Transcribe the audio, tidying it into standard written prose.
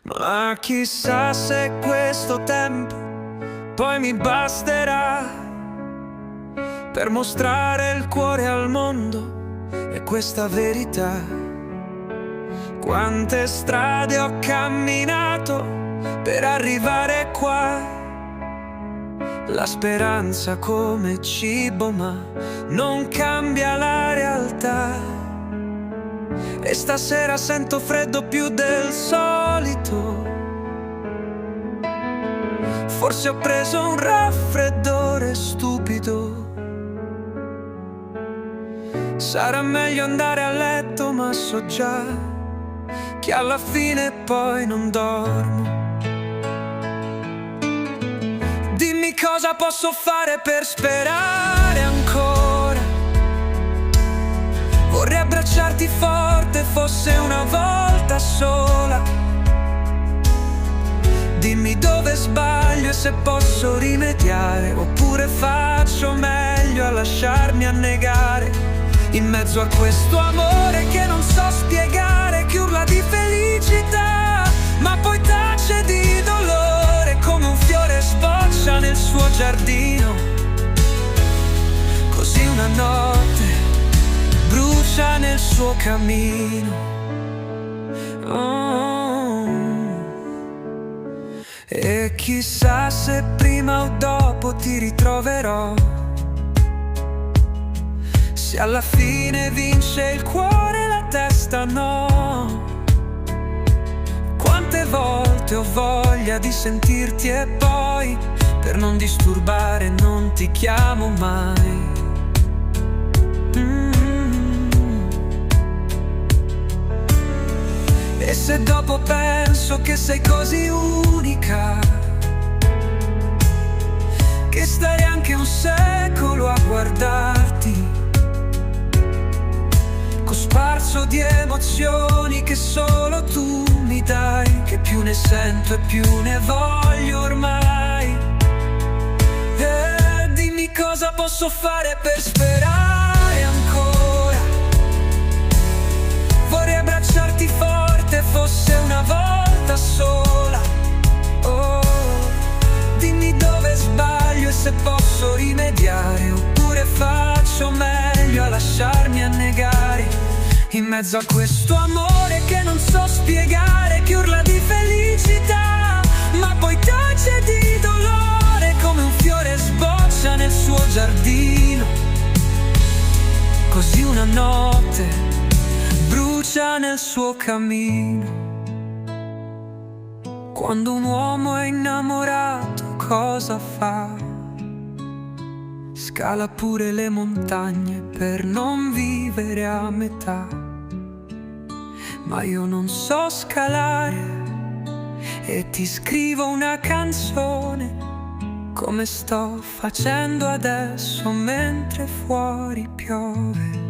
Ma chissà se questo tempo poi mi basterà per mostrare il cuore al mondo e questa verità. Quante strade ho camminato per arrivare qua. La speranza come cibo ma non cambia la realtà. E stasera sento freddo più del solito. Forse ho preso un raffreddore stupido. Sarà meglio andare a letto, ma so già che alla fine poi non dormo. Dimmi cosa posso fare per sperare ancora. Vorrei abbracciarti forte, fosse una volta sola. Dimmi dove sbaglio e se posso rimediare, oppure faccio meglio a lasciarmi annegare in mezzo a questo amore che non so spiegare, che urla di felicità ma poi tace di dolore, come un fiore sboccia nel suo giardino. Così una notte brucia nel suo cammino. E chissà se prima o dopo ti ritroverò, se alla fine vince il cuore e la testa no. Quante volte ho voglia di sentirti e poi per non disturbare non ti chiamo mai. E se dopo penso che sei così unica, che stare anche un secolo a guardarti, cosparso di emozioni che solo tu mi dai, che più ne sento e più ne voglio ormai. E dimmi cosa posso fare per sperare ancora. Vorrei abbracciarti forte, fosse una volta sola. Oh, dimmi dove sbaglio e se posso rimediare, oppure faccio meglio a lasciarmi annegare in mezzo a questo amore che non so spiegare, che urla di felicità ma poi tace di dolore, come un fiore sboccia nel suo giardino. Così una notte brucia nel suo cammino. Quando un uomo è innamorato cosa fa? Scala pure le montagne per non vivere a metà. Ma io non so scalare e ti scrivo una canzone, come sto facendo adesso mentre fuori piove.